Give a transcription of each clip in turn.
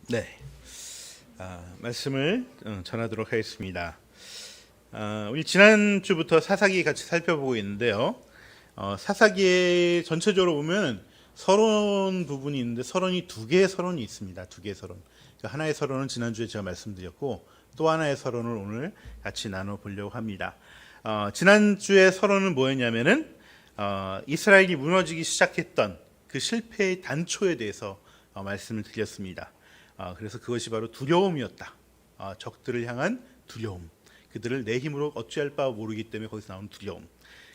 네, 말씀을 전하도록 하겠습니다. 우리 지난주부터 사사기 같이 살펴보고 있는데요. 사사기에 전체적으로 보면 서론 부분이 있는데 서론이 두 개의 서론이 있습니다. 두 개의 서론. 그러니까 하나의 서론은 지난주에 제가 말씀드렸고 또 하나의 서론을 오늘 같이 나눠보려고 합니다. 지난주의 서론은 뭐였냐면은 이스라엘이 무너지기 시작했던 그 실패의 단초에 대해서 말씀을 드렸습니다. 그래서 그것이 바로 두려움이었다. 적들을 향한 두려움. 그들을 내 힘으로 어찌할 바 모르기 때문에 거기서 나오는 두려움.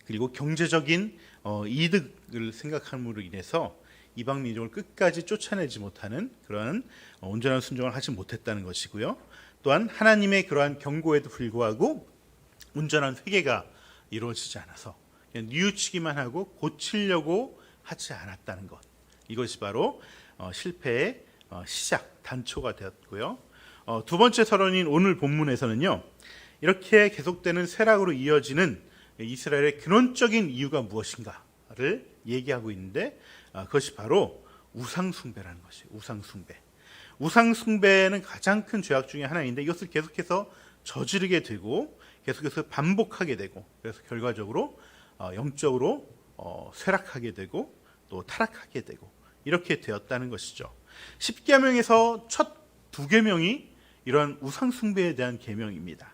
그리고 경제적인 이득을 생각함으로 인해서 이방 민족을 끝까지 쫓아내지 못하는 그러한 온전한 순종을 하지 못했다는 것이고요. 또한 하나님의 그러한 경고에도 불구하고 온전한 회개가 이루어지지 않아서 그냥 뉘우치기만 하고 고치려고 하지 않았다는 것. 이것이 바로 실패의 시작, 단초가 되었고요. 두 번째 서론인 오늘 본문에서는요. 이렇게 계속되는 쇠락으로 이어지는 이스라엘의 근원적인 이유가 무엇인가를 얘기하고 있는데 그것이 바로 우상숭배라는 것이에요. 우상숭배. 우상숭배는 가장 큰 죄악 중에 하나인데 이것을 계속해서 저지르게 되고 계속해서 반복하게 되고 그래서 결과적으로 영적으로 쇠락하게 되고 또 타락하게 되고 이렇게 되었다는 것이죠. 10계명에서 첫 두 계명이 이러한 우상숭배에 대한 계명입니다.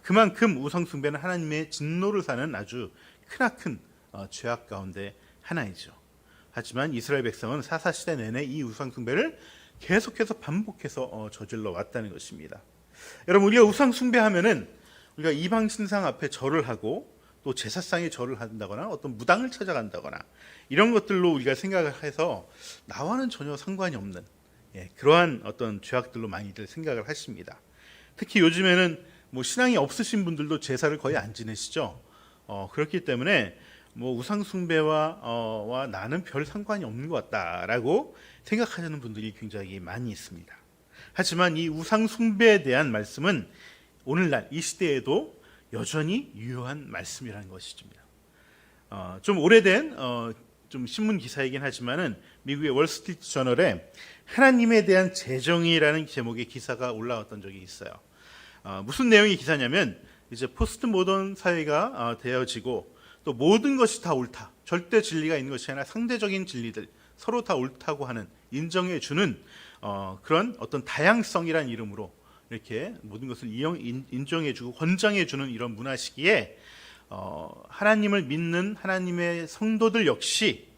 그만큼 우상숭배는 하나님의 진노를 사는 아주 크나큰 죄악 가운데 하나이죠. 하지만 이스라엘 백성은 사사시대 내내 이 우상숭배를 계속해서 반복해서 저질러 왔다는 것입니다. 여러분, 우리가 우상숭배하면은 우리가 이방 신상 앞에 절을 하고 또 제사상에 절을 한다거나 어떤 무당을 찾아간다거나 이런 것들로 우리가 생각을 해서 나와는 전혀 상관이 없는 그러한 어떤 죄악들로 많이들 생각을 하십니다. 특히 요즘에는 뭐 신앙이 없으신 분들도 제사를 거의 안 지내시죠. 그렇기 때문에 뭐 우상숭배와 나는 별 상관이 없는 것 같다라고 생각하시는 분들이 굉장히 많이 있습니다. 하지만 이 우상숭배에 대한 말씀은 오늘날 이 시대에도 여전히 유효한 말씀이라는 것이죠. 좀 오래된 좀 신문 기사이긴 하지만은 미국의 월스트리트 저널에 하나님에 대한 재정의라는 제목의 기사가 올라왔던 적이 있어요. 무슨 내용의 기사냐면 이제 포스트 모던 사회가 되어지고 또 모든 것이 다 옳다. 절대 진리가 있는 것이 아니라 상대적인 진리들 서로 다 옳다고 하는 인정해 주는 그런 어떤 다양성이라는 이름으로 이렇게 모든 것을 인정해 주고 권장해 주는 이런 문화 시기에 하나님을 믿는 하나님의 성도들 역시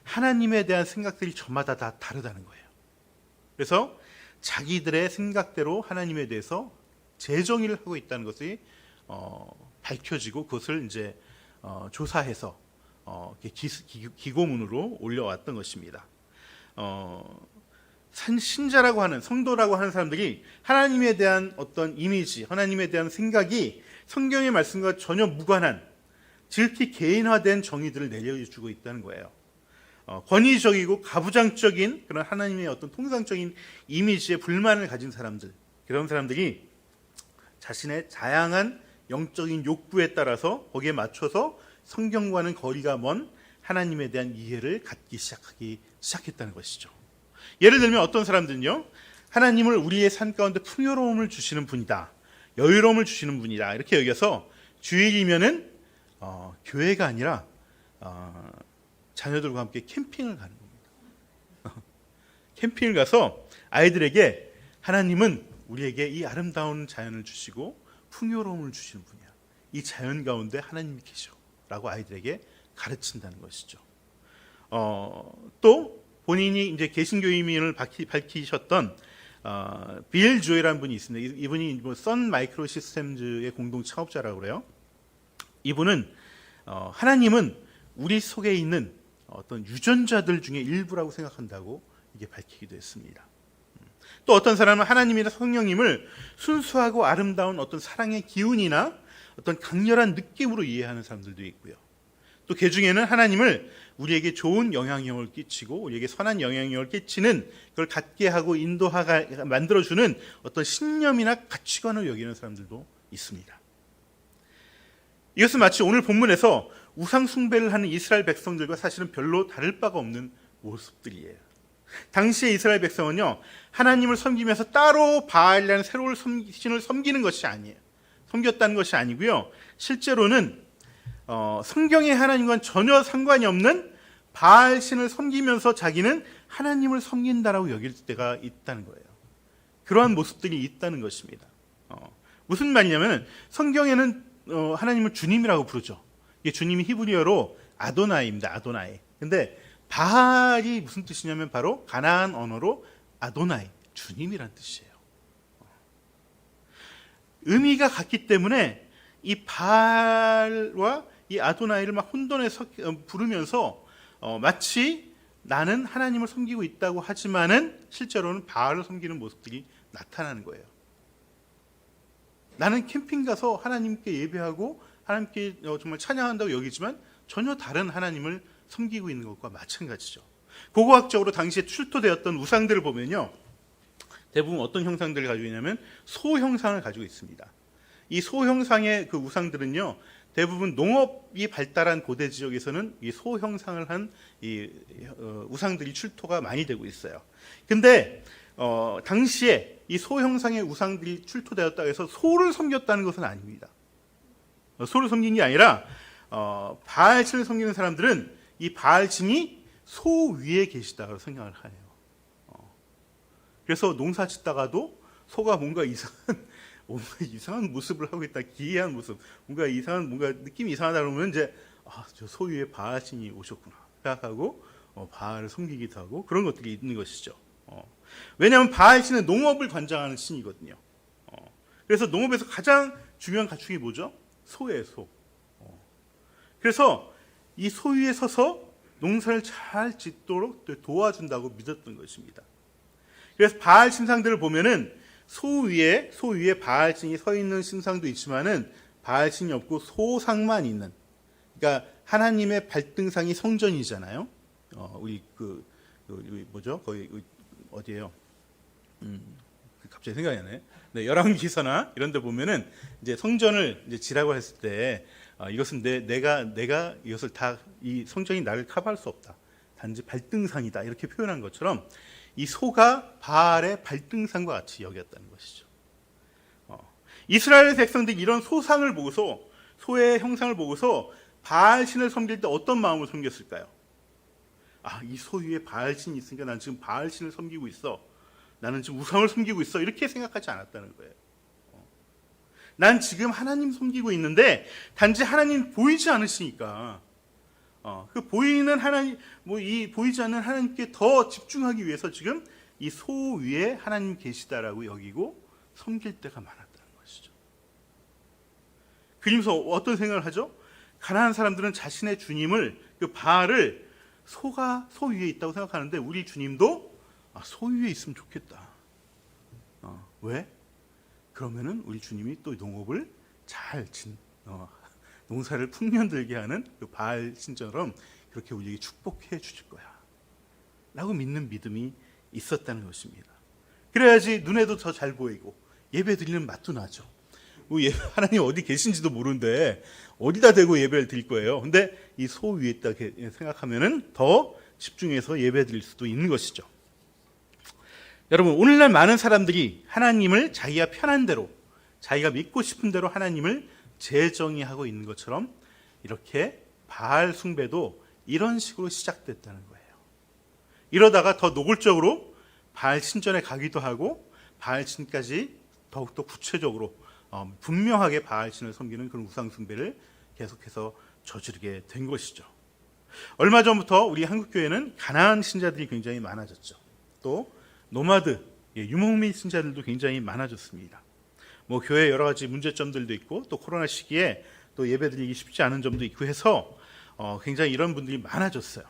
하나님에 대한 생각들이 저마다 다 다르다는 거예요. 그래서 자기들의 생각대로 하나님에 대해서 재정의를 하고 있다는 것이 밝혀지고 그것을 이제 조사해서 기고문으로 올려왔던 것입니다. 신자라고 하는 성도라고 하는 사람들이 하나님에 대한 어떤 이미지, 하나님에 대한 생각이 성경의 말씀과 전혀 무관한 지극히 개인화된 정의들을 내려주고 있다는 거예요. 권위적이고 가부장적인 그런 하나님의 어떤 통상적인 이미지에 불만을 가진 사람들, 그런 사람들이 자신의 다양한 영적인 욕구에 따라서 거기에 맞춰서 성경과는 거리가 먼 하나님에 대한 이해를 갖기 시작했다는 것이죠. 예를 들면 어떤 사람들은요, 하나님을 우리의 삶 가운데 풍요로움을 주시는 분이다, 여유로움을 주시는 분이다 이렇게 여겨서 주일이면은 교회가 아니라 자녀들과 함께 캠핑을 가는 겁니다. 캠핑을 가서 아이들에게 하나님은 우리에게 이 아름다운 자연을 주시고 풍요로움을 주시는 분이야. 이 자연 가운데 하나님이 계셔라고 아이들에게 가르친다는 것이죠. 또 본인이 이제 개신교인을 밝히셨던 빌 조엘이라는 분이 있습니다. 이분이 선 마이크로 시스템즈의 공동 창업자라고 그래요. 이분은 하나님은 우리 속에 있는 어떤 유전자들 중에 일부라고 생각한다고 이게 밝히기도 했습니다. 또 어떤 사람은 하나님이나 성령님을 순수하고 아름다운 어떤 사랑의 기운이나 어떤 강렬한 느낌으로 이해하는 사람들도 있고요. 또 그 중에는 하나님을 우리에게 좋은 영향력을 끼치고 우리에게 선한 영향력을 끼치는 그걸 갖게 하고 인도하게 만들어주는 어떤 신념이나 가치관을 여기는 사람들도 있습니다. 이것은 마치 오늘 본문에서 우상 숭배를 하는 이스라엘 백성들과 사실은 별로 다를 바가 없는 모습들이에요. 당시의 이스라엘 백성은요, 하나님을 섬기면서 따로 바알이라는 새로운 신을 섬기는 것이 아니에요. 섬겼다는 것이 아니고요. 실제로는 성경의 하나님과는 전혀 상관이 없는 바알 신을 섬기면서 자기는 하나님을 섬긴다라고 여길 때가 있다는 거예요. 그러한 모습들이 있다는 것입니다. 무슨 말이냐면 성경에는 하나님을 주님이라고 부르죠. 이게 주님이 히브리어로 아도나이입니다. 아도나이. 근데 바알이 무슨 뜻이냐면 바로 가나안 언어로 아도나이, 주님이란 뜻이에요. 의미가 같기 때문에 이 바알과 이 아도나이를 막 혼돈해서 부르면서 마치 나는 하나님을 섬기고 있다고 하지만은 실제로는 바알을 섬기는 모습들이 나타나는 거예요. 나는 캠핑 가서 하나님께 예배하고 하나님께 정말 찬양한다고 여기지만 전혀 다른 하나님을 섬기고 있는 것과 마찬가지죠. 고고학적으로 당시에 출토되었던 우상들을 보면요, 대부분 어떤 형상들을 가지고 있냐면 소 형상을 가지고 있습니다. 이 소 형상의 그 우상들은요, 대부분 농업이 발달한 고대 지역에서는 이 소 형상을 한 이 우상들이 출토가 많이 되고 있어요. 근데 당시에 이 소 형상의 우상들이 출토되었다고 해서 소를 섬겼다는 것은 아닙니다. 소를 섬긴 게 아니라 바알신을 섬기는 사람들은 이 바알신이 소 위에 계시다고 생각을 해요. 그래서 농사 짓다가도 소가 뭔가 이상한 모습을 하고 있다, 기이한 모습, 뭔가 느낌이 이상하다 그러면 이제 저 소 위에 바알신이 오셨구나 생각하고 바알을 섬기기도 하고 그런 것들이 있는 것이죠. 왜냐하면 바알신은 농업을 관장하는 신이거든요. 그래서 농업에서 가장 중요한 가축이 뭐죠? 소예요, 소. 그래서 이 소 위에 서서 농사를 잘 짓도록 도와준다고 믿었던 것입니다. 그래서 바알 신상들을 보면은 소 위에 바알신이 서 있는 신상도 있지만은 바알신이 없고 소상만 있는, 그러니까 하나님의 발등상이 성전이잖아요. 우리 뭐죠? 거기 어디예요? 갑자기 생각이 나네. 네, 열왕기서나 이런 데 보면은 이제 성전을 이제 지라고 했을 때 이것은 내가 이것을 다 이 성전이 나를 커버할 수 없다. 단지 발등상이다. 이렇게 표현한 것처럼 이 소가 바알의 발등상과 같이 여겼다는 것이죠. 이스라엘 백성들이 이런 소상을 보고서, 소의 형상을 보고서 바알신을 섬길 때 어떤 마음을 섬겼을까요? 이 소 위에 바알신이 있으니까 난 지금 바알신을 섬기고 있어. 나는 지금 우상을 섬기고 있어. 이렇게 생각하지 않았다는 거예요. 난 지금 하나님 섬기고 있는데 단지 하나님 보이지 않으시니까 그 보이는 하나님, 이 보이지 않는 하나님께 더 집중하기 위해서 지금 이 소 위에 하나님 계시다라고 여기고 섬길 때가 많았다는 것이죠. 그러면서 어떤 생각을 하죠? 가난한 사람들은 자신의 주님을, 그 바알을 소 위에 있다고 생각하는데 우리 주님도 소 위에 있으면 좋겠다. 왜? 그러면은 우리 주님이 또 농업을 농사를 풍년들게 하는 그 바알 신처럼 그렇게 우리에게 축복해 주실 거야 라고 믿는 믿음이 있었다는 것입니다. 그래야지 눈에도 더 잘 보이고 예배 드리는 맛도 나죠. 하나님 어디 계신지도 모르는데 어디다 대고 예배를 드릴 거예요. 근데 이 소 위에 있다 생각하면은 더 집중해서 예배 드릴 수도 있는 것이죠. 여러분, 오늘날 많은 사람들이 하나님을 자기가 편한 대로, 자기가 믿고 싶은 대로 하나님을 재정의하고 있는 것처럼 이렇게 바알 숭배도 이런 식으로 시작됐다는 거예요. 이러다가 더 노골적으로 바알 신전에 가기도 하고 바알 신까지 더욱더 구체적으로 분명하게 바알 신을 섬기는 그런 우상 숭배를 계속해서 저지르게 된 것이죠. 얼마 전부터 우리 한국교회는 가나안 신자들이 굉장히 많아졌죠. 또 노마드, 유목민 신자들도 굉장히 많아졌습니다. 교회에 여러 가지 문제점들도 있고 또 코로나 시기에 또 예배드리기 쉽지 않은 점도 있고 해서 굉장히 이런 분들이 많아졌어요.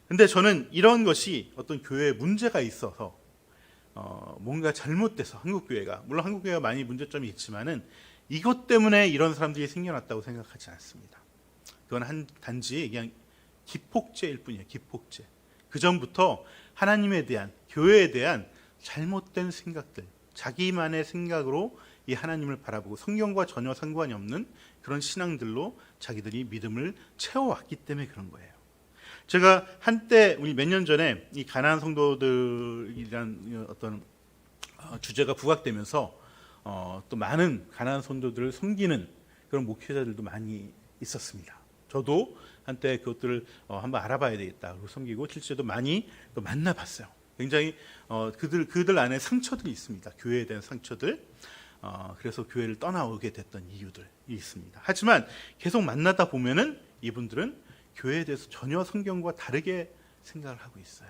근데 저는 이런 것이 어떤 교회에 문제가 있어서 뭔가 잘못돼서 한국교회가, 물론 한국교회가 많이 문제점이 있지만은 이것 때문에 이런 사람들이 생겨났다고 생각하지 않습니다. 그건 단지 그냥 기폭제일 뿐이에요. 기폭제. 그 전부터 하나님에 대한, 교회에 대한 잘못된 생각들, 자기만의 생각으로 이 하나님을 바라보고 성경과 전혀 상관이 없는 그런 신앙들로 자기들이 믿음을 채워왔기 때문에 그런 거예요. 제가 한때 우리 몇 년 전에 이 가나안 성도들이란 어떤 주제가 부각되면서 또 많은 가나안 성도들을 섬기는 그런 목회자들도 많이 있었습니다. 저도 한때 그것들을 한번 알아봐야 되겠다 그리고 섬기고 실제로 많이 또 만나봤어요. 굉장히 그들 안에 상처들이 있습니다. 교회에 대한 상처들. 그래서 교회를 떠나오게 됐던 이유들이 있습니다. 하지만 계속 만나다 보면은 이분들은 교회에 대해서 전혀 성경과 다르게 생각을 하고 있어요.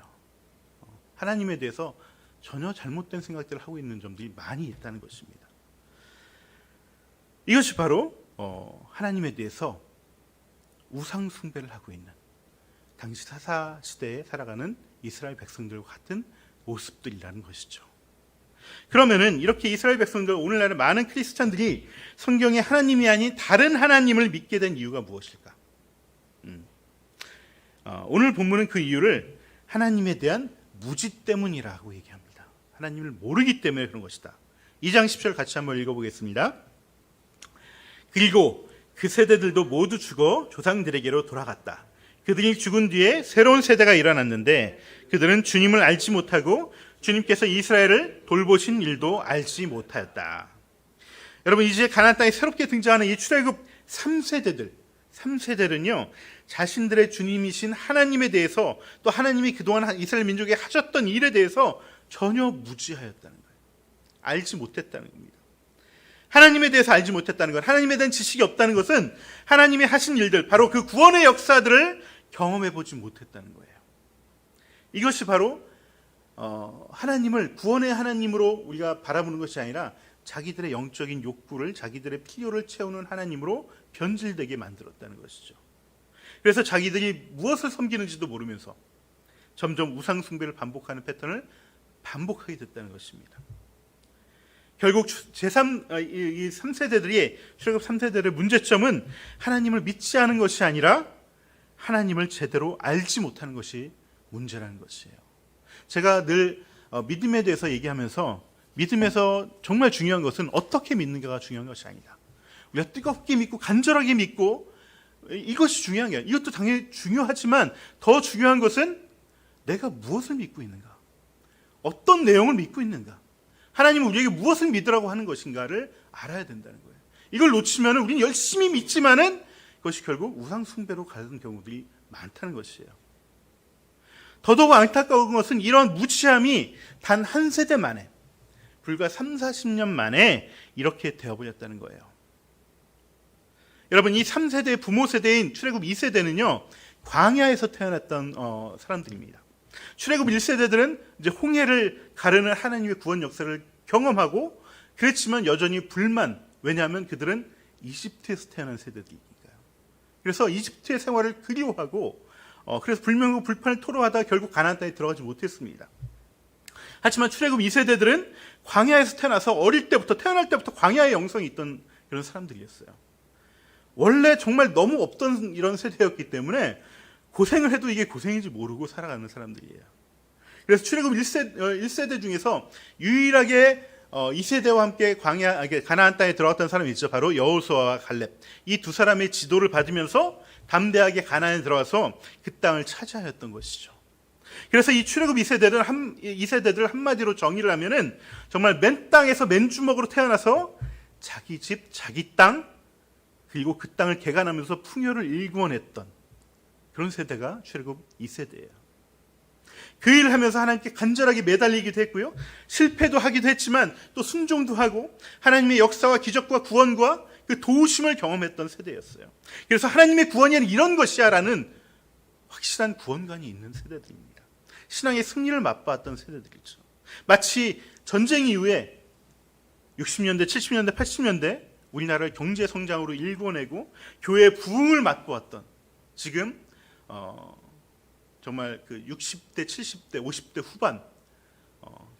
하나님에 대해서 전혀 잘못된 생각들을 하고 있는 점들이 많이 있다는 것입니다. 이것이 바로 하나님에 대해서 우상 숭배를 하고 있는 당시 사사 시대에 살아가는 이스라엘 백성들과 같은 모습들이라는 것이죠. 그러면은 이렇게 이스라엘 백성들, 오늘날의 많은 크리스찬들이 성경에 하나님이 아닌 다른 하나님을 믿게 된 이유가 무엇일까? 오늘 본문은 그 이유를 하나님에 대한 무지 때문이라고 얘기합니다. 하나님을 모르기 때문에 그런 것이다. 2장 10절 같이 한번 읽어보겠습니다. 그리고 그 세대들도 모두 죽어 조상들에게로 돌아갔다. 그들이 죽은 뒤에 새로운 세대가 일어났는데 그들은 주님을 알지 못하고 주님께서 이스라엘을 돌보신 일도 알지 못하였다. 여러분, 이제 가나안 땅에 새롭게 등장하는 이 출애굽 3세대는요 자신들의 주님이신 하나님에 대해서 또 하나님이 그동안 이스라엘 민족에 하셨던 일에 대해서 전혀 무지하였다는 거예요. 알지 못했다는 겁니다. 하나님에 대해서 알지 못했다는 것, 하나님에 대한 지식이 없다는 것은 하나님이 하신 일들, 바로 그 구원의 역사들을 경험해 보지 못했다는 거예요. 이것이 바로 하나님을 구원의 하나님으로 우리가 바라보는 것이 아니라 자기들의 영적인 욕구를, 자기들의 필요를 채우는 하나님으로 변질되게 만들었다는 것이죠. 그래서 자기들이 무엇을 섬기는지도 모르면서 점점 우상 숭배를 반복하는 패턴을 반복하게 됐다는 것입니다. 결국 이 3세대들이 출애굽 3세대들의 문제점은 하나님을 믿지 않은 것이 아니라 하나님을 제대로 알지 못하는 것이 문제라는 것이에요. 제가 늘 믿음에 대해서 얘기하면서 믿음에서 정말 중요한 것은 어떻게 믿는가가 중요한 것이 아니다. 우리가 뜨겁게 믿고 간절하게 믿고 이것이 중요한 게 아니라, 이것도 당연히 중요하지만 더 중요한 것은 내가 무엇을 믿고 있는가, 어떤 내용을 믿고 있는가, 하나님은 우리에게 무엇을 믿으라고 하는 것인가를 알아야 된다는 거예요. 이걸 놓치면 우리는 열심히 믿지만은 그것이 결국 우상 숭배로 가는 경우들이 많다는 것이에요. 더더욱 안타까운 것은 이런 무지함이 단 한 세대 만에, 불과 30-40년 만에 이렇게 되어버렸다는 거예요. 여러분, 이 3세대의 부모 세대인 출애굽 2세대는요 광야에서 태어났던 사람들입니다. 출애굽 1세대들은 이제 홍해를 가르는 하나님의 구원 역사를 경험하고 그랬지만 여전히 불만, 왜냐하면 그들은 이집트에서 태어난 세대들이니까요. 그래서 이집트의 생활을 그리워하고 그래서 불명하고 불판을 토로하다가 결국 가나안 땅에 들어가지 못했습니다. 하지만 출애굽 2세대들은 광야에서 태어나서 태어날 때부터 광야의 영성이 있던 그런 사람들이었어요. 원래 정말 너무 없던 이런 세대였기 때문에 고생을 해도 이게 고생인지 모르고 살아가는 사람들이에요. 그래서 출애굽 1세대 중에서 유일하게 2세대와 함께 가나안 땅에 들어갔던 사람이 있죠. 바로 여호수아와 갈렙. 이 두 사람의 지도를 받으면서 담대하게 가나안에 들어가서 그 땅을 차지하였던 것이죠. 그래서 이 출애굽 2세대들을 한마디로 정의를 하면은 정말 맨 땅에서 맨주먹으로 태어나서 자기 집, 자기 땅, 그리고 그 땅을 개간하면서 풍요를 일구어냈던 그런 세대가 출애굽 2세대예요. 그 일을 하면서 하나님께 간절하게 매달리기도 했고요, 실패도 하기도 했지만 또 순종도 하고 하나님의 역사와 기적과 구원과 그 도우심을 경험했던 세대였어요. 그래서 하나님의 구원이 이런 것이야 라는 확실한 구원관이 있는 세대들입니다. 신앙의 승리를 맛봤던 세대들이죠. 마치 전쟁 이후에 60년대, 70년대, 80년대 우리나라를 경제 성장으로 일궈내고 교회의 부흥을 맛보았던, 지금 정말 그 60대, 70대, 50대 후반,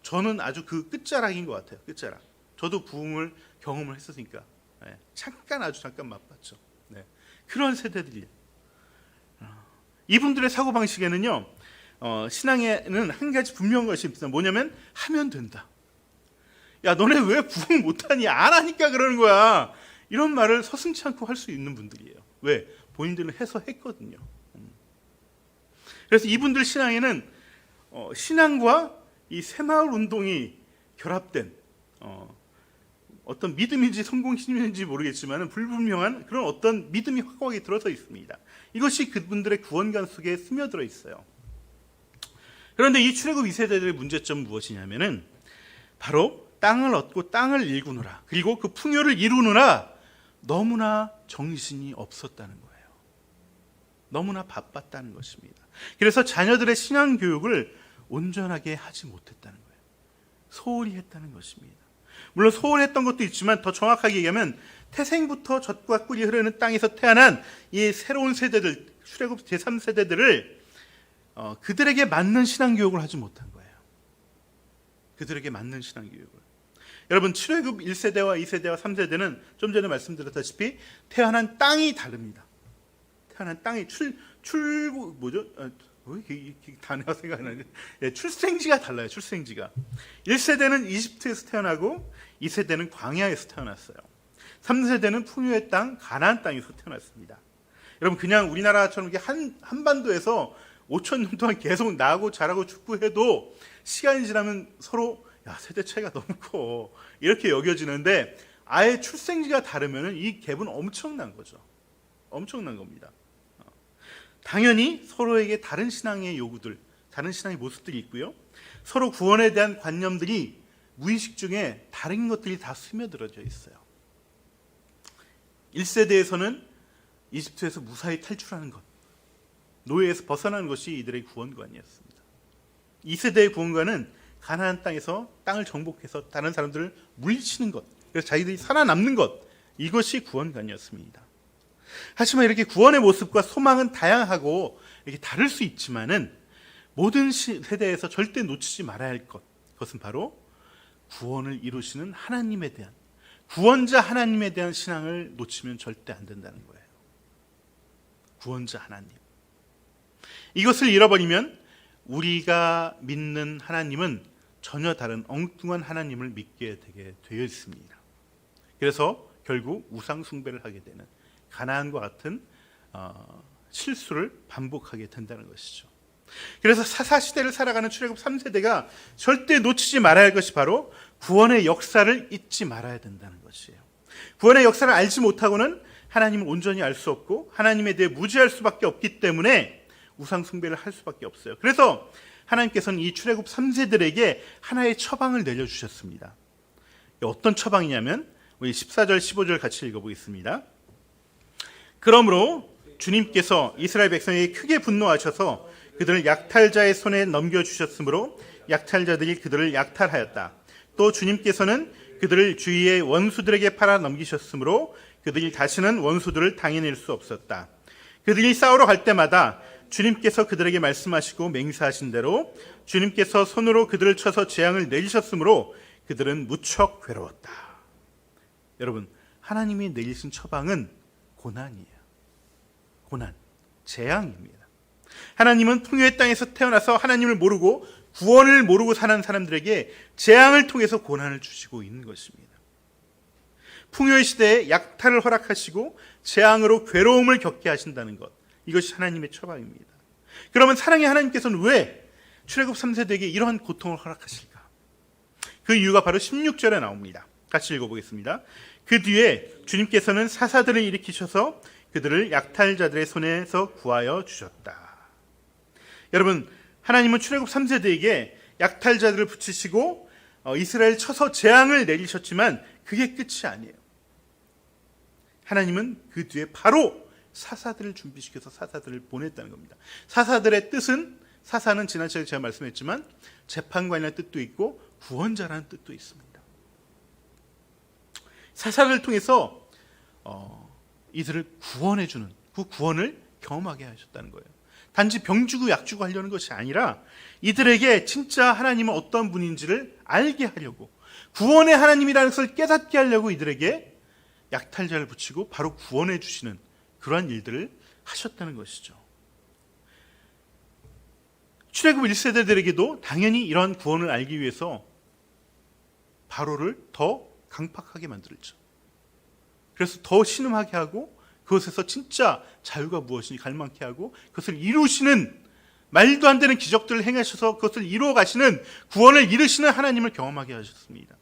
저는 아주 그 끝자락인 것 같아요. 끝자락. 저도 부흥을 경험을 했으니까 아주 잠깐 맛봤죠. 그런 세대들이, 이분들의 사고 방식에는요 신앙에는 한 가지 분명한 것이 있습니다. 뭐냐면 하면 된다. 야, 너네 왜 부흥 못하니? 안 하니까 그러는 거야. 이런 말을 서슴지 않고 할 수 있는 분들이에요. 왜? 본인들은 해서 했거든요. 그래서 이분들 신앙에는 신앙과 이 새마을 운동이 결합된 어떤 믿음인지 성공신인지 모르겠지만 불분명한 그런 어떤 믿음이 확고하게 들어서 있습니다. 이것이 그분들의 구원관 속에 스며들어 있어요. 그런데 이 출애굽 2세대들의 문제점은 무엇이냐면은 바로 땅을 얻고 땅을 일구느라, 그리고 그 풍요를 이루느라 너무나 정신이 없었다는 거예요. 너무나 바빴다는 것입니다. 그래서 자녀들의 신앙 교육을 온전하게 하지 못했다는 거예요. 소홀히 했다는 것입니다. 물론 소홀했던 것도 있지만 더 정확하게 얘기하면 태생부터 젖과 꿀이 흐르는 땅에서 태어난 이 새로운 세대들, 출애굽 제3세대들을 그들에게 맞는 신앙 교육을 하지 못한 거예요. 그들에게 맞는 신앙 교육을. 여러분, 출애굽 1세대와 2세대와 3세대는 좀 전에 말씀드렸다시피 태어난 땅이 다릅니다. 태어난 땅이 단어가 생각나는데, 출생지가 달라요. 출생지가. 1세대는 이집트에서 태어나고 2세대는 광야에서 태어났어요. 3세대는 풍요의 땅, 가나안 땅에서 태어났습니다. 여러분, 그냥 우리나라처럼 이렇게 한반도에서 5천 년 동안 계속 나고 자라고 축구해도 시간이 지나면 서로 세대 차이가 너무 커 이렇게 여겨지는데, 아예 출생지가 다르면 이 갭은 엄청난 거죠. 엄청난 겁니다. 당연히 서로에게 다른 신앙의 요구들, 다른 신앙의 모습들이 있고요. 서로 구원에 대한 관념들이 무의식 중에 다른 것들이 다 스며들어져 있어요. 1세대에서는 이집트에서 무사히 탈출하는 것, 노예에서 벗어나는 것이 이들의 구원관이었습니다. 2세대의 구원관은 가나안 땅에서 땅을 정복해서 다른 사람들을 물리치는 것, 그래서 자기들이 살아남는 것, 이것이 구원관이었습니다. 하지만 이렇게 구원의 모습과 소망은 다양하고 이렇게 다를 수 있지만은 모든 세대에서 절대 놓치지 말아야 할 것, 그것은 바로 구원을 이루시는 하나님에 대한, 구원자 하나님에 대한 신앙을 놓치면 절대 안 된다는 거예요. 구원자 하나님. 이것을 잃어버리면 우리가 믿는 하나님은 전혀 다른 엉뚱한 하나님을 믿게 되게 되어 있습니다. 그래서 결국 우상 숭배를 하게 되는 가나안과 같은 실수를 반복하게 된다는 것이죠. 그래서 사사시대를 살아가는 출애굽 3세대가 절대 놓치지 말아야 할 것이 바로 구원의 역사를 잊지 말아야 된다는 것이에요. 구원의 역사를 알지 못하고는 하나님을 온전히 알 수 없고 하나님에 대해 무지할 수밖에 없기 때문에 우상 숭배를 할 수밖에 없어요. 그래서 하나님께서는 이 출애굽 3세들에게 하나의 처방을 내려주셨습니다. 어떤 처방이냐면 우리 14절 15절 같이 읽어보겠습니다. 그러므로 주님께서 이스라엘 백성에게 크게 분노하셔서 그들을 약탈자의 손에 넘겨주셨으므로 약탈자들이 그들을 약탈하였다. 또 주님께서는 그들을 주위의 원수들에게 팔아 넘기셨으므로 그들이 다시는 원수들을 당해낼 수 없었다. 그들이 싸우러 갈 때마다 주님께서 그들에게 말씀하시고 맹세하신 대로 주님께서 손으로 그들을 쳐서 재앙을 내리셨으므로 그들은 무척 괴로웠다. 여러분, 하나님이 내리신 처방은 고난이에요. 고난, 재앙입니다. 하나님은 풍요의 땅에서 태어나서 하나님을 모르고 구원을 모르고 사는 사람들에게 재앙을 통해서 고난을 주시고 있는 것입니다. 풍요의 시대에 약탈을 허락하시고 재앙으로 괴로움을 겪게 하신다는 것, 이것이 하나님의 처방입니다. 그러면 사랑의 하나님께서는 왜 출애굽 3세대에게 이러한 고통을 허락하실까? 그 이유가 바로 16절에 나옵니다. 같이 읽어보겠습니다. 그 뒤에 주님께서는 사사들을 일으키셔서 그들을 약탈자들의 손에서 구하여 주셨다. 여러분, 하나님은 출애굽 3세대에게 약탈자들을 붙이시고 이스라엘 쳐서 재앙을 내리셨지만 그게 끝이 아니에요. 하나님은 그 뒤에 바로 사사들을 준비시켜서 사사들을 보냈다는 겁니다. 사사들의 뜻은, 사사는 지난 시간에 제가 말씀했지만 재판관이라는 뜻도 있고 구원자라는 뜻도 있습니다. 사사를 통해서 이들을 구원해주는, 그 구원을 경험하게 하셨다는 거예요. 단지 병 주고 약 주고 하려는 것이 아니라 이들에게 진짜 하나님은 어떤 분인지를 알게 하려고, 구원의 하나님이라는 것을 깨닫게 하려고 이들에게 약탈자를 붙이고 바로 구원해 주시는 그러한 일들을 하셨다는 것이죠. 출애굽 1세대들에게도 당연히 이러한 구원을 알기 위해서 바로를 더 강팍하게 만들었죠. 그래서 더 신음하게 하고 그것에서 진짜 자유가 무엇인지 갈망케 하고 그것을 이루시는 말도 안 되는 기적들을 행하셔서 그것을 이루어 가시는, 구원을 이루시는 하나님을 경험하게 하셨습니다.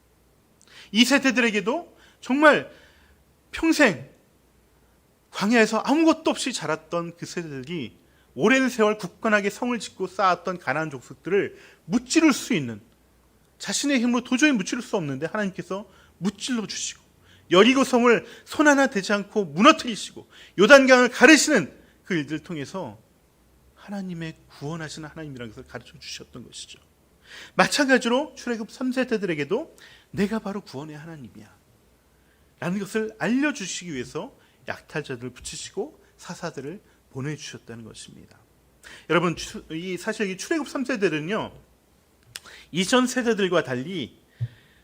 이 세대들에게도 정말 평생 광야에서 아무것도 없이 자랐던 그 세대들이 오랜 세월 굳건하게 성을 짓고 쌓았던 가나안 족속들을 무찌를 수 있는, 자신의 힘으로 도저히 무찌를 수 없는데 하나님께서 무찔러 주시고, 여리고 성을 손 하나 대지 않고 무너뜨리시고, 요단강을 가르시는 그 일들을 통해서 하나님의 구원하시는 하나님이라는 것을 가르쳐 주셨던 것이죠. 마찬가지로 출애굽 3세대들에게도 내가 바로 구원의 하나님이야 라는 것을 알려주시기 위해서 약탈자들을 붙이시고 사사들을 보내주셨다는 것입니다. 여러분, 사실 이 출애굽 3세대는요, 이전 세대들과 달리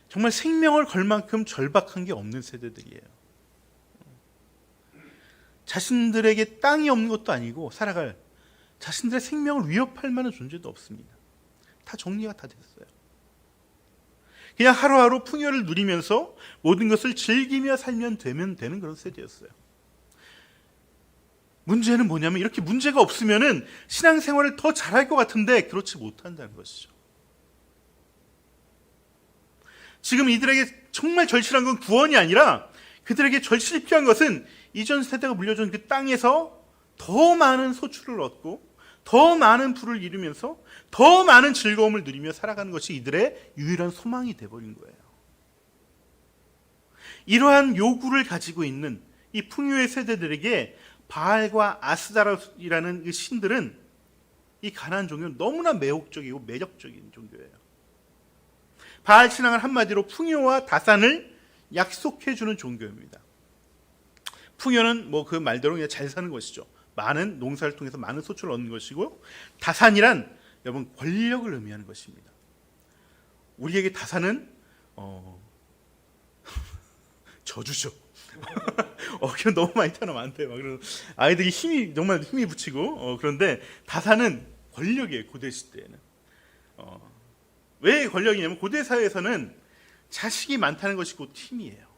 정말 생명을 걸 만큼 절박한 게 없는 세대들이에요. 자신들에게 땅이 없는 것도 아니고 살아갈, 자신들의 생명을 위협할 만한 존재도 없습니다. 다 정리가 다 됐어요. 그냥 하루하루 풍요를 누리면서 모든 것을 즐기며 살면 되는 그런 세대였어요. 문제는 뭐냐면, 이렇게 문제가 없으면은 신앙생활을 더 잘할 것 같은데 그렇지 못한다는 것이죠. 지금 이들에게 정말 절실한 건 구원이 아니라, 그들에게 절실히 필요한 것은 이전 세대가 물려준 그 땅에서 더 많은 소출을 얻고 더 많은 부를 이루면서 더 많은 즐거움을 누리며 살아가는 것이 이들의 유일한 소망이 되어버린 거예요. 이러한 요구를 가지고 있는 이 풍요의 세대들에게 바알과 아스다라이라는 그 신들은 이 가나안 종교는 너무나 매혹적이고 매력적인 종교예요. 바알 신앙을 한마디로 풍요와 다산을 약속해 주는 종교입니다. 풍요는 뭐 그 말대로 그냥 잘 사는 것이죠. 많은 농사를 통해서 많은 소출을 얻는 것이고, 다산이란 여러분 권력을 의미하는 것입니다. 우리에게 다산은 저주죠. 그냥 너무 많이 태어나면 안 돼요. 그래서 아이들이 정말 힘이 붙이고, 그런데 다산은 권력이에요. 고대 시대에는. 왜 권력이냐면, 고대 사회에서는 자식이 많다는 것이 곧 힘이에요.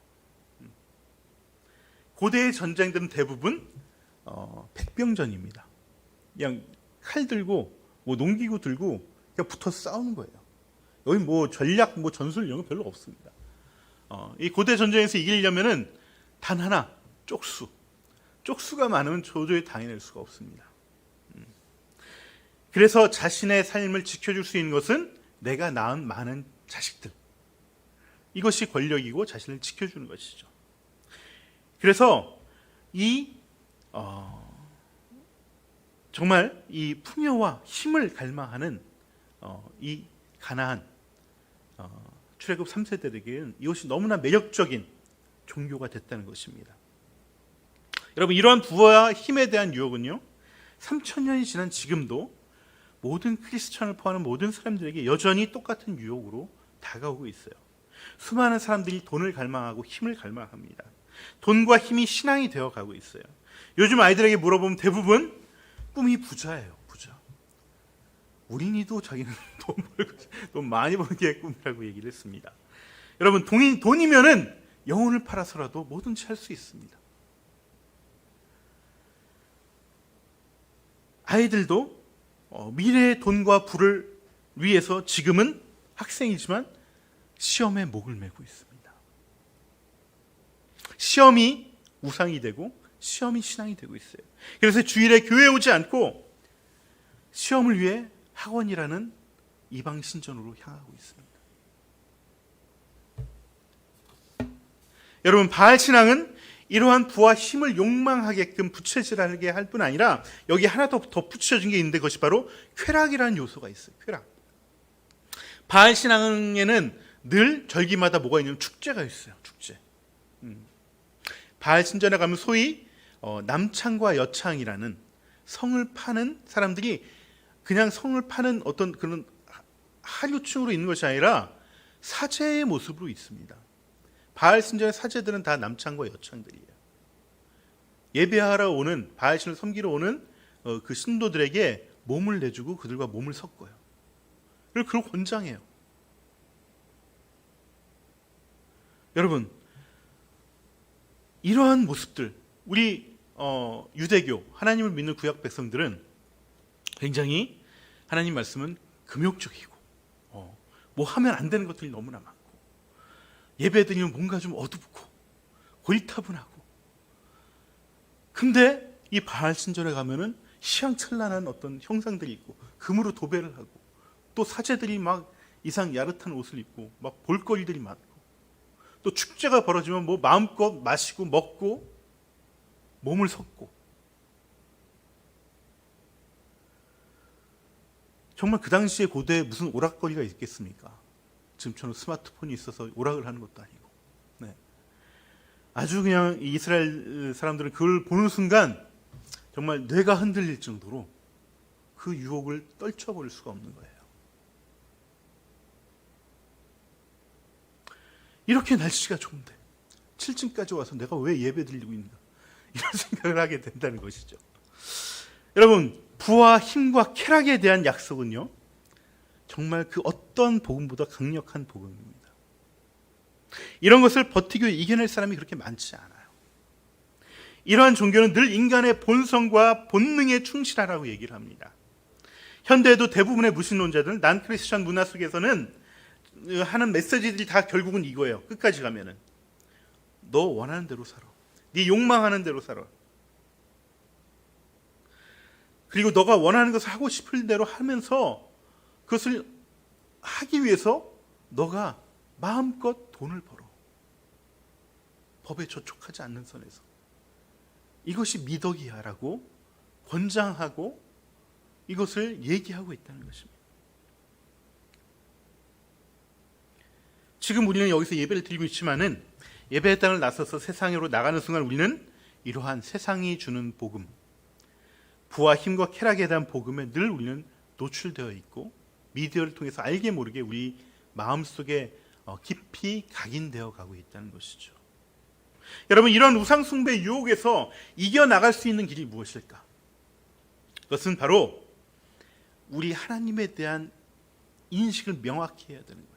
고대의 전쟁들은 대부분 백병전입니다. 그냥 칼 들고 뭐 농기구 들고 그냥 붙어서 싸우는 거예요. 여기 뭐 전략, 뭐 전술 이런 거 별로 없습니다. 이 고대 전쟁에서 이기려면은 단 하나, 쪽수가 많으면 도저히 당해낼 수가 없습니다. 그래서 자신의 삶을 지켜줄 수 있는 것은 내가 낳은 많은 자식들, 이것이 권력이고 자신을 지켜주는 것이죠. 그래서 정말 이 풍요와 힘을 갈망하는 이 가나안 출애굽 3세대에게는 이것이 너무나 매력적인 종교가 됐다는 것입니다. 여러분, 이러한 부와 힘에 대한 유혹은요, 3000년이 지난 지금도 모든 크리스천을 포함하는 모든 사람들에게 여전히 똑같은 유혹으로 다가오고 있어요. 수많은 사람들이 돈을 갈망하고 힘을 갈망합니다. 돈과 힘이 신앙이 되어가고 있어요. 요즘 아이들에게 물어보면 대부분 꿈이 부자예요. 부자. 우린이도 자기는 돈 많이 버는 게 꿈이라고 얘기를 했습니다. 여러분, 돈이면은 영혼을 팔아서라도 뭐든지 할 수 있습니다. 아이들도 미래의 돈과 부를 위해서 지금은 학생이지만 시험에 목을 매고 있습니다. 시험이 우상이 되고 시험이 신앙이 되고 있어요. 그래서 주일에 교회에 오지 않고 시험을 위해 학원이라는 이방 신전으로 향하고 있습니다. 여러분, 바알 신앙은 이러한 부와 힘을 욕망하게끔 부채질하게 할 뿐 아니라 여기 하나 더 붙여진 게 있는데, 그것이 바로 쾌락이라는 요소가 있어요. 쾌락. 바알 신앙에는 늘 절기마다 뭐가 있냐면 축제가 있어요. 축제. 바알 신전에 가면 소위 남창과 여창이라는 성을 파는 사람들이 그냥 성을 파는 어떤 그런 하류층으로 있는 것이 아니라 사제의 모습으로 있습니다. 바알 신전의 사제들은 다 남창과 여창들이에요. 예배하러 오는, 바알 신을 섬기러 오는 그 신도들에게 몸을 내주고 그들과 몸을 섞어요. 그리고 그걸 권장해요. 여러분, 이러한 모습들, 우리 유대교, 하나님을 믿는 구약 백성들은 굉장히 하나님 말씀은 금욕적이고 뭐 하면 안 되는 것들이 너무나 많고, 예배 드리면 뭔가 좀 어둡고 고리타분하고, 근데 이 바알 신전에 가면은 희양찬란한 어떤 형상들이 있고 금으로 도배를 하고, 또 사제들이 막 이상 야릇한 옷을 입고 막 볼거리들이 많고, 또 축제가 벌어지면 뭐 마음껏 마시고 먹고 몸을 섞고, 정말 그 당시에 고대에 무슨 오락거리가 있겠습니까? 지금처럼 스마트폰이 있어서 오락을 하는 것도 아니고. 네. 아주 그냥 이스라엘 사람들은 그걸 보는 순간 정말 뇌가 흔들릴 정도로 그 유혹을 떨쳐버릴 수가 없는 거예요. 이렇게 날씨가 좋은데 7층까지 와서 내가 왜 예배 드리고 있나, 이런 생각을 하게 된다는 것이죠. 여러분, 부와 힘과 쾌락에 대한 약속은요, 정말 그 어떤 복음보다 강력한 복음입니다. 이런 것을 버티고 이겨낼 사람이 그렇게 많지 않아요. 이러한 종교는 늘 인간의 본성과 본능에 충실하라고 얘기를 합니다. 현대에도 대부분의 무신론자들, 난 크리스천 문화 속에서는 하는 메시지들이 다 결국은 이거예요. 끝까지 가면은 너 원하는 대로 살아, 네 욕망하는 대로 살아, 그리고 너가 원하는 것을 하고 싶을 대로 하면서 그것을 하기 위해서 너가 마음껏 돈을 벌어, 법에 저촉하지 않는 선에서. 이것이 미덕이야 라고 권장하고 이것을 얘기하고 있다는 것입니다. 지금 우리는 여기서 예배를 드리고 있지만은 예배의 땅을 나서서 세상으로 나가는 순간 우리는 이러한 세상이 주는 복음, 부와 힘과 쾌락에 대한 복음에 늘 우리는 노출되어 있고, 미디어를 통해서 알게 모르게 우리 마음속에 깊이 각인되어 가고 있다는 것이죠. 여러분, 이런 우상숭배 유혹에서 이겨나갈 수 있는 길이 무엇일까? 그것은 바로 우리 하나님에 대한 인식을 명확히 해야 되는 거예요.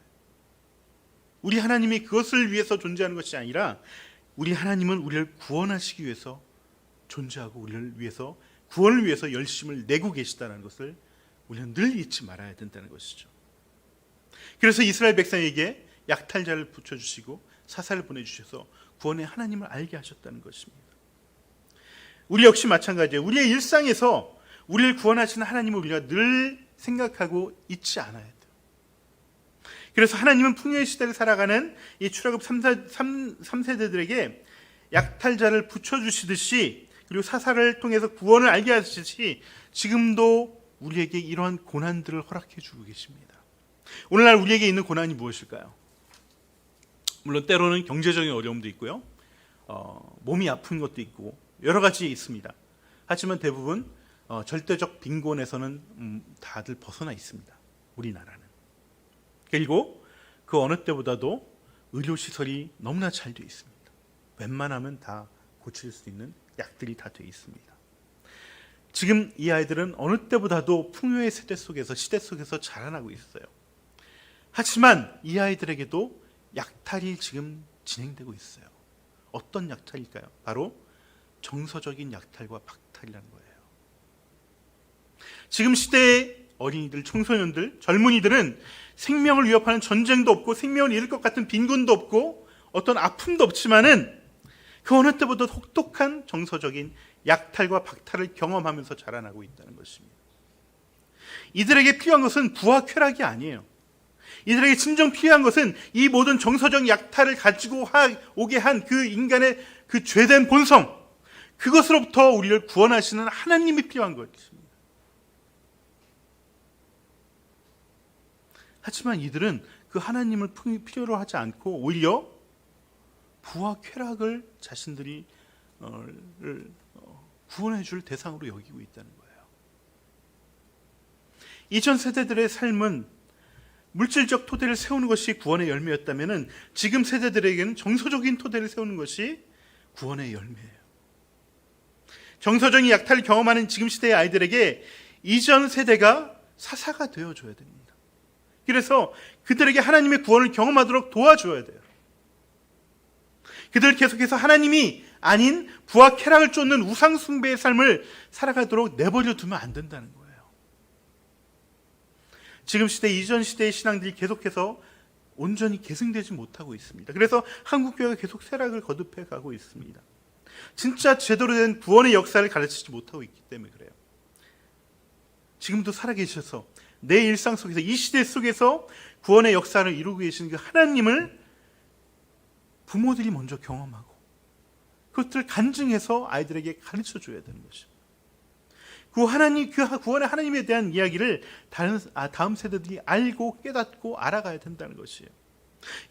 우리 하나님이 그것을 위해서 존재하는 것이 아니라 우리 하나님은 우리를 구원하시기 위해서 존재하고 우리를 위해서, 구원을 위해서 열심을 내고 계시다는 것을 우리는 늘 잊지 말아야 된다는 것이죠. 그래서 이스라엘 백성에게 약탈자를 붙여주시고 사사를 보내주셔서 구원의 하나님을 알게 하셨다는 것입니다. 우리 역시 마찬가지예요. 우리의 일상에서 우리를 구원하시는 하나님을 우리가 늘 생각하고 잊지 않아야 돼요. 그래서 하나님은 풍요의 시대를 살아가는 이 출애굽 3세대들에게 약탈자를 붙여주시듯이, 그리고 사사를 통해서 구원을 알게 하시듯이 지금도 우리에게 이러한 고난들을 허락해 주고 계십니다. 오늘날 우리에게 있는 고난이 무엇일까요? 물론 때로는 경제적인 어려움도 있고요, 몸이 아픈 것도 있고 여러 가지 있습니다. 하지만 대부분 절대적 빈곤에서는 다들 벗어나 있습니다. 우리나라는. 그리고 그 어느 때보다도 의료시설이 너무나 잘 되어 있습니다. 웬만하면 다 고칠 수 있는 약들이 다 되어 있습니다. 지금 이 아이들은 어느 때보다도 풍요의 세대 속에서, 시대 속에서 자라나고 있어요. 하지만 이 아이들에게도 약탈이 지금 진행되고 있어요. 어떤 약탈일까요? 바로 정서적인 약탈과 박탈이라는 거예요. 지금 시대의 어린이들, 청소년들, 젊은이들은 생명을 위협하는 전쟁도 없고 생명을 잃을 것 같은 빈곤도 없고 어떤 아픔도 없지만은 그 어느 때보다 혹독한 정서적인 약탈과 박탈을 경험하면서 자라나고 있다는 것입니다. 이들에게 필요한 것은 부와 쾌락이 아니에요. 이들에게 진정 필요한 것은 이 모든 정서적 약탈을 가지고 오게 한 그 인간의 그 죄된 본성, 그것으로부터 우리를 구원하시는 하나님이 필요한 것입니다. 하지만 이들은 그 하나님을 필요로 하지 않고 오히려 부와 쾌락을 자신들이 구원해 줄 대상으로 여기고 있다는 거예요. 이전 세대들의 삶은 물질적 토대를 세우는 것이 구원의 열매였다면 지금 세대들에게는 정서적인 토대를 세우는 것이 구원의 열매예요. 정서적인 약탈을 경험하는 지금 시대의 아이들에게 이전 세대가 사사가 되어줘야 됩니다. 그래서 그들에게 하나님의 구원을 경험하도록 도와줘야 돼요. 그들 계속해서 하나님이 아닌 부와 쾌락을 쫓는 우상 숭배의 삶을 살아가도록 내버려 두면 안 된다는 거예요. 지금 시대 이전 시대의 신앙들이 계속해서 온전히 계승되지 못하고 있습니다. 그래서 한국교회가 계속 쇠락을 거듭해 가고 있습니다. 진짜 제대로 된 구원의 역사를 가르치지 못하고 있기 때문에 그래요. 지금도 살아계셔서 내 일상 속에서, 이 시대 속에서 구원의 역사를 이루고 계시는 그 하나님을 부모들이 먼저 경험하고 그것들을 간증해서 아이들에게 가르쳐 줘야 되는 것입니다. 그 구원의 하나님에 대한 이야기를 다음 세대들이 알고 깨닫고 알아가야 된다는 것이에요.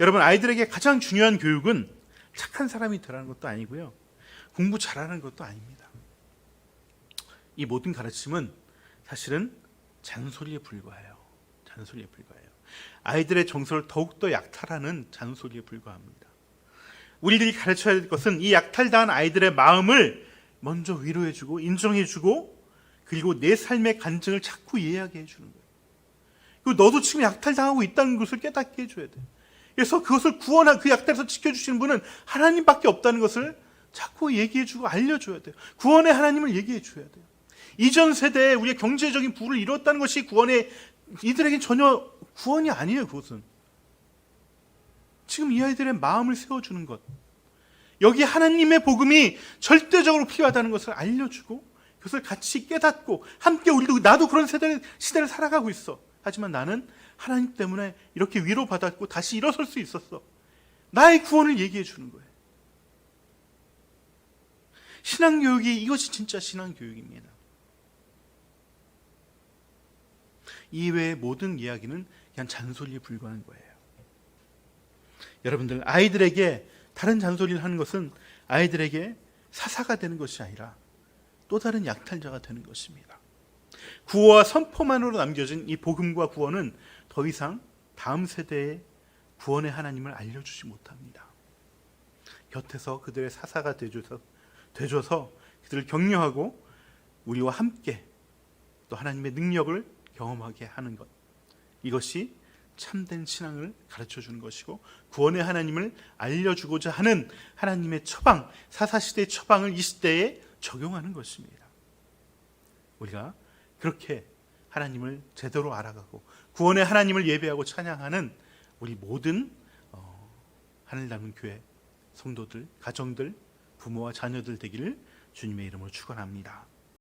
여러분, 아이들에게 가장 중요한 교육은 착한 사람이 되라는 것도 아니고요, 공부 잘하는 것도 아닙니다. 이 모든 가르침은 사실은 잔소리에 불과해요. 잔소리에 불과해요. 아이들의 정서를 더욱더 약탈하는 잔소리에 불과합니다. 우리들이 가르쳐야 할 것은 이 약탈당한 아이들의 마음을 먼저 위로해주고 인정해주고, 그리고 내 삶의 간증을 자꾸 이해하게 해주는 거예요. 그리고 너도 지금 약탈당하고 있다는 것을 깨닫게 해줘야 돼요. 그래서 그것을 구원한, 그 약탈에서 지켜주시는 분은 하나님밖에 없다는 것을 자꾸 얘기해주고 알려줘야 돼요. 구원의 하나님을 얘기해줘야 돼요. 이전 세대에 우리의 경제적인 부를 이뤘다는 것이 이들에겐 전혀 구원이 아니에요. 그것은 지금 이 아이들의 마음을 세워주는 것, 여기 하나님의 복음이 절대적으로 필요하다는 것을 알려주고, 그것을 같이 깨닫고 함께 나도 그런 시대를 살아가고 있어. 하지만 나는 하나님 때문에 이렇게 위로받았고 다시 일어설 수 있었어. 나의 구원을 얘기해 주는 거예요. 신앙교육이, 이것이 진짜 신앙교육입니다. 이외의 모든 이야기는 그냥 잔소리에 불과한 거예요. 여러분들, 아이들에게 다른 잔소리를 하는 것은 아이들에게 사사가 되는 것이 아니라 또 다른 약탈자가 되는 것입니다. 구호와 선포만으로 남겨진 이 복음과 구원은 더 이상 다음 세대에 구원의 하나님을 알려주지 못합니다. 곁에서 그들의 사사가 되줘서 그들을 격려하고 우리와 함께 또 하나님의 능력을 경험하게 하는 것, 이것이 참된 신앙을 가르쳐주는 것이고 구원의 하나님을 알려주고자 하는 하나님의 처방, 사사시대의 처방을 이 시대에 적용하는 것입니다. 우리가 그렇게 하나님을 제대로 알아가고 구원의 하나님을 예배하고 찬양하는 우리 모든 하늘 남은 교회 성도들, 가정들, 부모와 자녀들 되기를 주님의 이름으로 축원합니다.